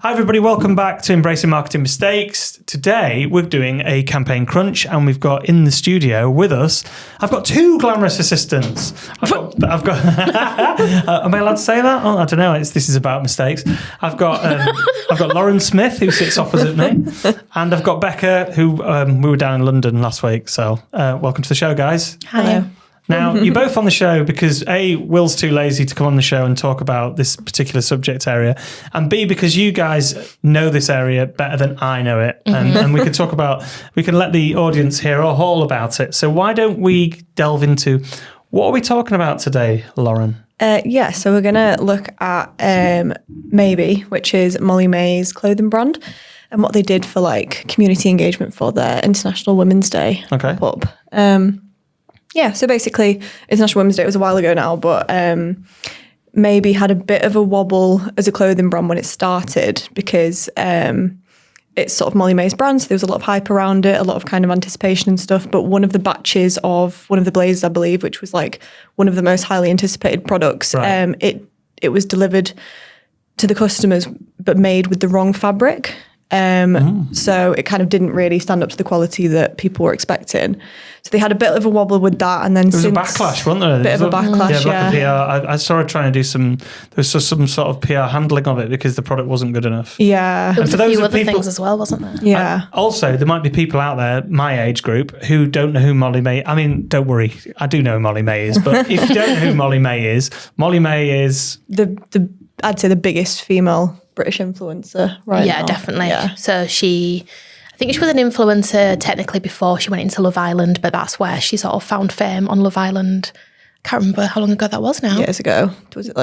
Hi everybody, welcome back to Embracing Marketing Mistakes. Today we're doing a campaign crunch and we've got in the studio with us, I've got two glamorous assistants. I've got am I allowed to say that? Oh, I don't know, this is about mistakes. I've got Lauren Smith who sits opposite me and I've got Becca who we were down in London last week. So welcome to the show, guys. Hi. Hello. Now, you're both on the show because A, Will's too lazy to come on the show and talk about this particular subject area, and B, because you guys know this area better than I know it, and we can let the audience hear all about it. So why don't we delve into, what are we talking about today, Lauren? So we're going to look at Maybe, which is Molly Mae's clothing brand, and what they did for like community engagement for their International Women's Day pop-up. So basically, International Women's Day was a while ago now, but Maybe had a bit of a wobble as a clothing brand when it started because it's sort of Molly Mae's brand, so there was a lot of hype around it, a lot of kind of anticipation and stuff. But one of the batches of one of the blazers, I believe, which was like one of the most highly anticipated products, it was delivered to the customers but made with the wrong fabric. So it kind of didn't really stand up to the quality that people were expecting. So they had a bit of a wobble with that, and then there was a backlash, wasn't there? A bit of a backlash, like a PR. I saw her trying to do there was some sort of PR handling of it because the product wasn't good enough. Yeah, there was a few other things as well, wasn't there? Yeah. Also, there might be people out there, my age group, who don't know who Molly Mae. I mean, don't worry, I do know who Molly Mae is, but if you don't know who Molly Mae is the I'd say the biggest female British influencer right now. Yeah, definitely. Yeah. So I think she was an influencer technically before she went into Love Island, but that's where she sort of found fame on Love Island. Can't remember how long ago that was now. Years ago. Was it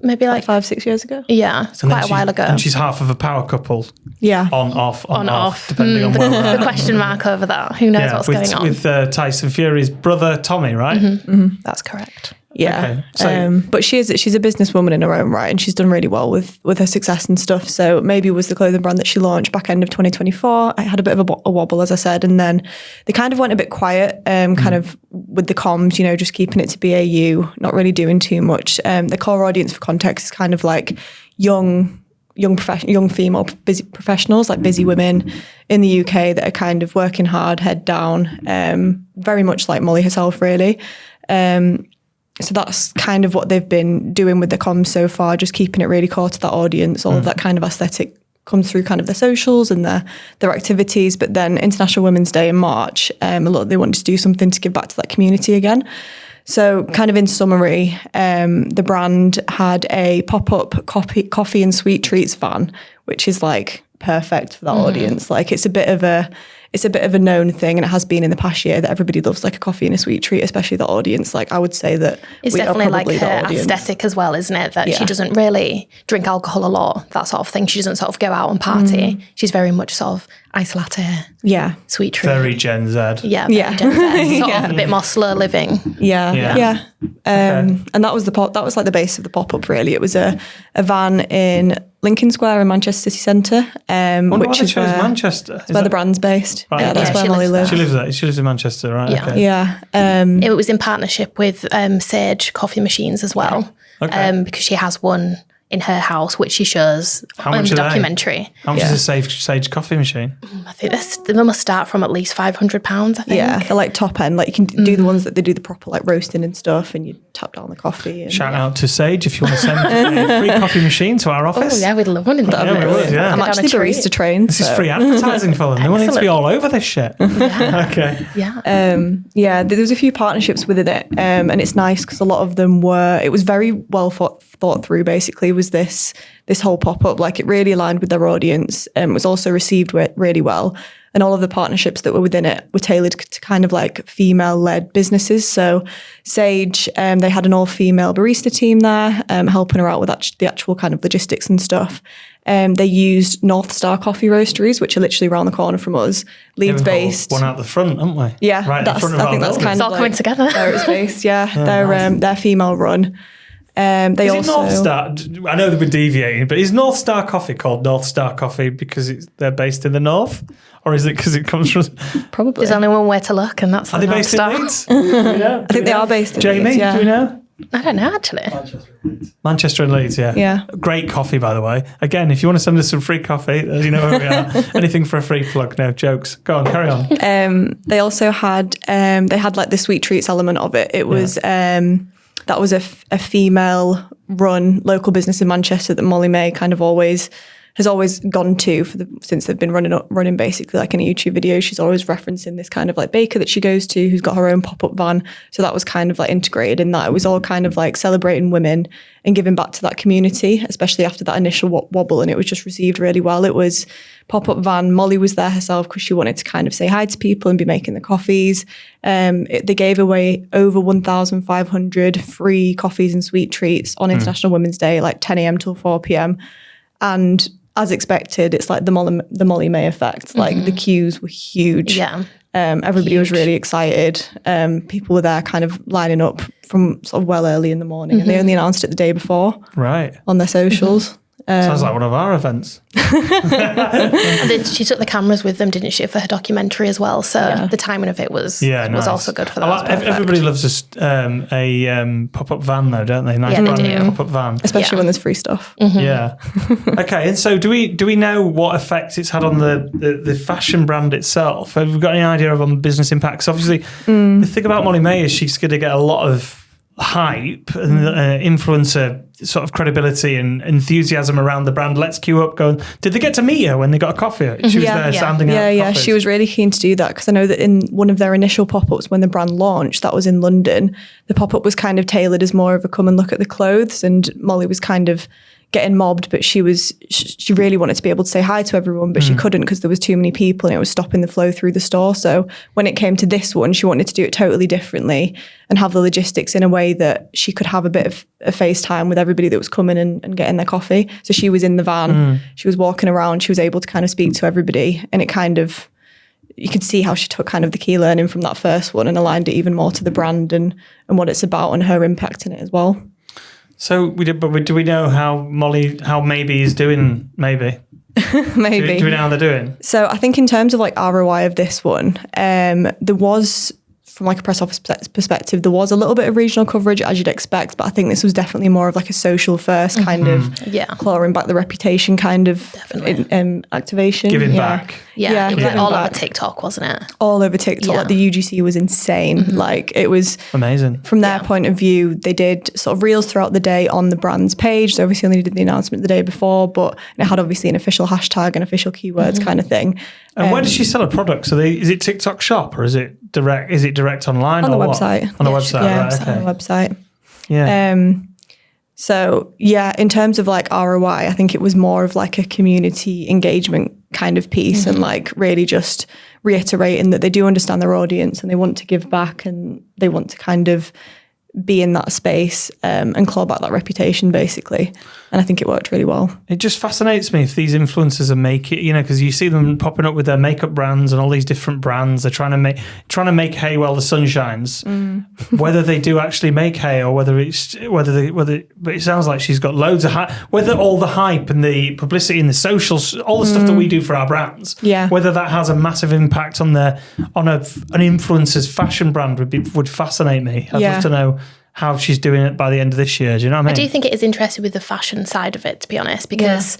maybe like 5-6 years ago? Yeah, it's quite a while ago. And she's half of a power couple. Yeah. On off, depending on where we're at. The question mark over that. Who knows what's going on? With Tyson Fury's brother, Tommy, right? That's correct. Yeah. Okay. But she's a businesswoman in her own right, and she's done really well with her success and stuff. So Maybe was the clothing brand that she launched back end of 2024. I had a bit of a wobble, as I said, and then they kind of went a bit quiet, kind of with the comms, just keeping it to BAU, not really doing too much. The core audience for context is kind of like young female busy professionals, like busy women in the UK that are kind of working hard, head down, very much like Molly herself, really. So that's kind of what they've been doing with the comms so far, just keeping it really core to that audience. All of that kind of aesthetic comes through kind of their socials and their activities. But then International Women's Day in March, they wanted to do something to give back to that community again. So kind of in summary, the brand had a pop-up coffee and sweet treats van, which is like perfect for that audience. Like it's a bit of a known thing, and it has been in the past year, that everybody loves like a coffee and a sweet treat, especially the audience. Like I would say that it's we definitely are probably like her the audience. aesthetic as well, isn't it? That she doesn't really drink alcohol a lot, that sort of thing. She doesn't sort of go out and party. She's very much sort of ice latte, sweet treat. Very Gen Z. Yeah, Gen Z. Sort of a bit more slow living. Yeah. And that was like the base of the pop-up, really. It was a van in Lincoln Square in Manchester City Centre, which is where Manchester. Where the brand's based. Right. Yeah, that's where Molly lives. She lives there. She lives in Manchester, right? Yeah. Okay. Yeah. It was in partnership with Sage coffee machines as well, because she has one in her house, which she shows in the documentary. How much is a Sage coffee machine? I think they must start from at least £500, I think. Yeah, they're like top end. Like you can do the ones that they do the proper like roasting and stuff, and you tap down the coffee. And, Shout out to Sage if you want to send a free coffee machine to our office. Oh yeah, we'd love one in there. I'm actually barista trained. This is free advertising for them. They want it to be all over this shit. Okay. Yeah. There was a few partnerships within it, and it's nice because a lot of them it was very well thought through. Basically, was this whole pop-up, like it really aligned with their audience, and was also received really well. And all of the partnerships that were within it were tailored to kind of like female-led businesses. So Sage, they had an all-female barista team there, helping her out with the actual kind of logistics and stuff. They used North Star Coffee Roasteries, which are literally around the corner from us, Leeds-based. One out the front, haven't we? Yeah, right I think that's kind it's all of coming together. Where it's based. Yeah, they're female-run. Is North Star? I know they've been deviating, but is North Star Coffee called North Star Coffee because they're based in the north, or is it because it comes from? Probably. There's only one way to look, and that's. Are they based Star. in Leeds? I think they are based in Jamie, Leeds. Yeah. Do we know? I don't know, actually. Manchester and Leeds, yeah. Yeah. Great coffee, by the way. Again, if you want to send us some free coffee, you know where we are. Anything for a free plug. No, jokes. Go on, carry on. They also had like the sweet treats element of it. It was that was a female run local business in Manchester that Molly Mae kind of has always gone to since they've been running basically like in a YouTube video. She's always referencing this kind of like baker that she goes to who's got her own pop-up van. So that was kind of like integrated in that. It was all kind of like celebrating women and giving back to that community, especially after that initial wobble. And it was just received really well. It was pop-up van. Molly was there herself because she wanted to kind of say hi to people and be making the coffees. They gave away over 1,500 free coffees and sweet treats on International Women's Day, like 10 a.m. till 4 p.m. And as expected, it's like the Molly Mae effect. Like the queues were huge. Yeah. Everybody was really excited. People were there kind of lining up from sort of well early in the morning. And they only announced it the day before. Right. On their socials. Sounds like one of our events. And then she took the cameras with them, didn't she, for her documentary as well? So the timing of it was nice. also good for that. Everybody loves a pop-up van, though, don't they? Nice brand new pop-up van, especially when there's free stuff. Yeah. Okay, and so do we know what effect it's had on the fashion brand itself? Have we got any idea of on the business impacts? Obviously, the thing about Molly Mae is she's going to get a lot of hype and influencer sort of credibility and enthusiasm around the brand. Let's queue up going, did they get to meet her when they got a coffee? She was there standing out. Yeah, she was really keen to do that because I know that in one of their initial pop-ups when the brand launched, that was in London, the pop-up was kind of tailored as more of a come and look at the clothes, and Molly was kind of getting mobbed, but she really wanted to be able to say hi to everyone, but she couldn't because there was too many people and it was stopping the flow through the store. So when it came to this one, she wanted to do it totally differently and have the logistics in a way that she could have a bit of a FaceTime with everybody that was coming and getting their coffee. So she was in the van, she was walking around, she was able to kind of speak to everybody, and it kind of, you could see how she took kind of the key learning from that first one and aligned it even more to the brand and what it's about and her impact in it as well. So do we know how Maybe is doing? Maybe. Maybe. Do we know how they're doing? So I think in terms of like ROI of this one, there was, from like a press office perspective, there was a little bit of regional coverage as you'd expect, but I think this was definitely more of like a social first kind of clawing back the reputation kind of activation. Giving back. Yeah, it was like all over TikTok, wasn't it? All over TikTok. Like the UGC was insane. Like it was amazing. From their point of view, they did sort of reels throughout the day on the brand's page. They obviously only did the announcement the day before, but it had obviously an official hashtag and official keywords kind of thing. And where does she sell her products? Is it TikTok Shop or is it direct? Is it direct online on or the what? website? On the website, right? Okay. On the website. Yeah. So yeah, in terms of like ROI, I think it was more of like a community engagement kind of piece and like really just reiterating that they do understand their audience and they want to give back and they want to kind of be in that space and claw back that reputation basically. And I think it worked really well. It just fascinates me if these influencers are making, because you see them popping up with their makeup brands and all these different brands. They're trying to make hay while the sun shines. Whether they do actually make hay or whether but it sounds like she's got loads of hype. Whether all the hype and the publicity and the socials, all the stuff that we do for our brands, whether that has a massive impact on an influencer's fashion brand would fascinate me. I'd love to know how she's doing it by the end of this year. Do you know what I mean? I do think it is interesting with the fashion side of it, to be honest, because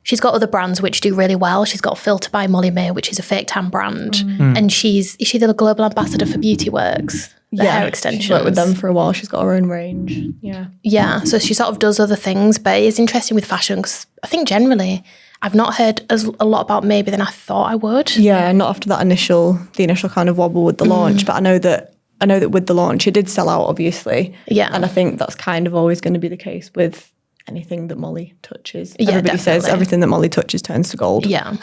she's got other brands which do really well. She's got Filter by Molly Mae, which is a fake tan brand. And is she the global ambassador for Beauty Works? The hair extensions. She's worked with them for a while. She's got her own range. Yeah, so she sort of does other things, but it is interesting with fashion because I think generally I've not heard a lot about Maybe than I thought I would. Yeah, not after the initial kind of wobble with the launch, but I know that with the launch, it did sell out, obviously. Yeah. And I think that's kind of always going to be the case with anything that Molly touches. Yeah, Everybody says everything that Molly touches turns to gold. Yeah.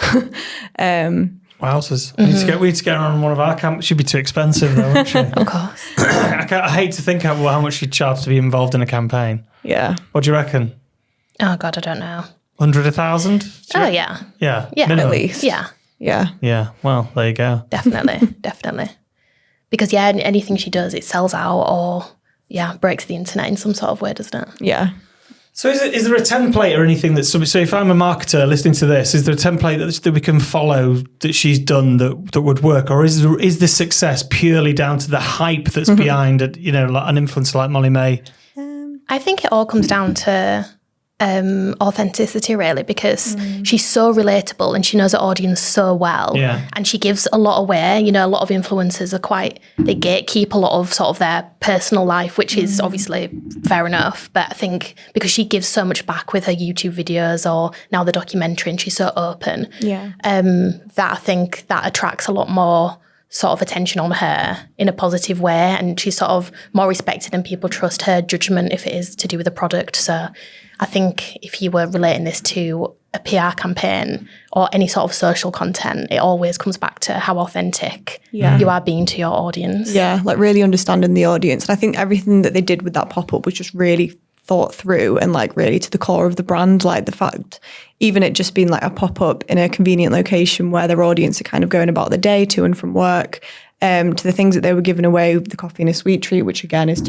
Wowzers. We need to get her on one of our camps. She'd be too expensive, though, wouldn't she? Of course. I hate to think of how much she'd charge to be involved in a campaign. Yeah. What do you reckon? Oh, God, I don't know. 100, 1,000? Oh, yeah. Yeah. Yeah. At least. Yeah. Yeah. Yeah. Well, there you go. Definitely. Because, anything she does, it sells out or, breaks the internet in some sort of way, doesn't it? Yeah. So is there a template or anything so if I'm a marketer listening to this, is there a template that we can follow that she's done that would work? Or is the success purely down to the hype that's behind it, like an influencer like Molly Mae I think it all comes down to authenticity, really, because she's so relatable and she knows her audience so well. Yeah. And she gives a lot away. You know, a lot of influencers are they gatekeep a lot of sort of their personal life, which is obviously fair enough. But I think because she gives so much back with her YouTube videos or now the documentary, and she's so open, that I think that attracts a lot more sort of attention on her in a positive way, and she's sort of more respected and people trust her judgment if it is to do with the product. So I think if you were relating this to a PR campaign or any sort of social content, it always comes back to how authentic you are being to your audience. Yeah, like really understanding the audience. And I think everything that they did with that pop-up was just really thought through and like really to the core of the brand. Like the fact, even it just being like a pop-up in a convenient location where their audience are kind of going about the day to and from work, to the things that they were giving away, the coffee and a sweet treat, which again is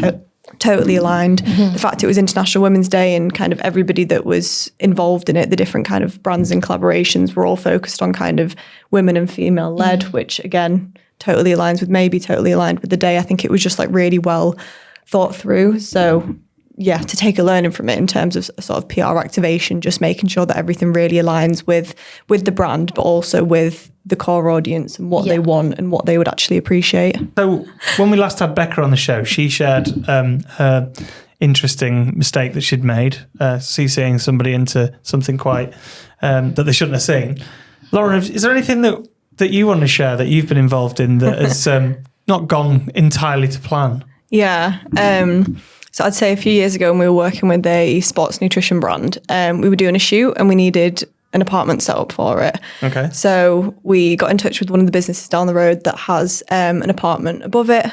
totally aligned. The fact it was International Women's Day and kind of everybody that was involved in it, the different kind of brands and collaborations were all focused on kind of women and female led, which again, totally aligns with Maybe, totally aligned with the day. I think it was just like really well thought through. So yeah, to take a learning from it in terms of sort of PR activation, just making sure that everything really aligns with the brand, but also with the core audience and what they want and what they would actually appreciate. So when we last had Becca on the show, she shared her interesting mistake that she'd made, CCing somebody into something quite that they shouldn't have seen. Lauren, is there anything that you want to share that you've been involved in that has not gone entirely to plan? Yeah. So I'd say a few years ago when we were working with a sports nutrition brand, we were doing a shoot and we needed an apartment set up for it. Okay. So we got in touch with one of the businesses down the road that has an apartment above it.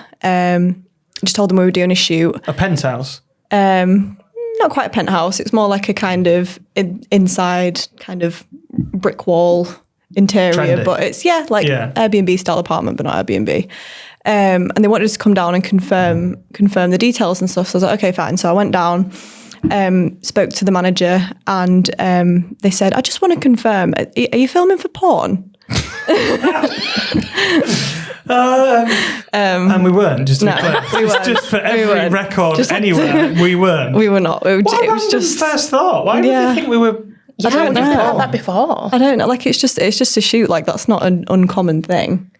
Just told them we were doing a shoot. A penthouse? Not quite a penthouse. It's more like a kind of inside kind of brick wall interior. Trendy. But it's, Airbnb style apartment, but not Airbnb. And they wanted us to come down and confirm the details and stuff. So I was like, okay, fine. So I went down, spoke to the manager, and they said, I just want to confirm, are you filming for porn? And we weren't, just to be clear. We weren't. Just for every record anywhere, we weren't. We were not. It was just first thought. Why did they think we were? I don't know. I've had that before. I don't know. Like it's just a shoot. Like that's not an uncommon thing.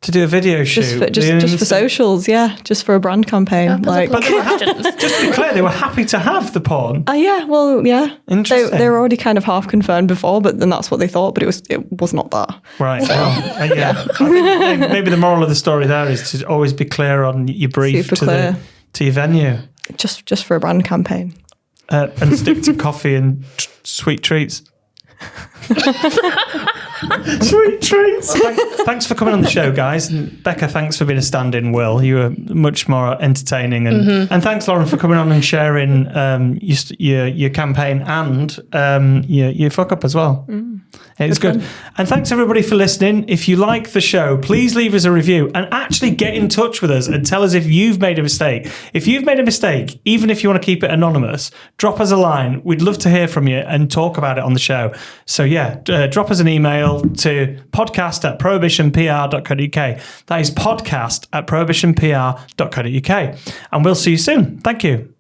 To do a video shoot, just for socials, just for a brand campaign. But they were just to be clear, they were happy to have the porn. Interesting. They were already kind of half confirmed before, but then that's what they thought. But it was not that. Right. Well, I think maybe the moral of the story there is to always be clear on your brief to your venue. Just for a brand campaign, and stick to coffee and sweet treats. Sweet treats. Thanks for coming on the show, guys. And Becca, thanks for being a stand-in. Will, you were much more entertaining, and thanks, Lauren, for coming on and sharing your campaign and your fuck up as well. It was good. And thanks everybody for listening. If you like the show, please leave us a review and actually get in touch with us and tell us if you've made a mistake. If you've made a mistake, even if you want to keep it anonymous, drop us a line. We'd love to hear from you and talk about it on the show. So drop us an email to podcast@prohibitionpr.co.uk. That is podcast@prohibitionpr.co.uk. And we'll see you soon. Thank you.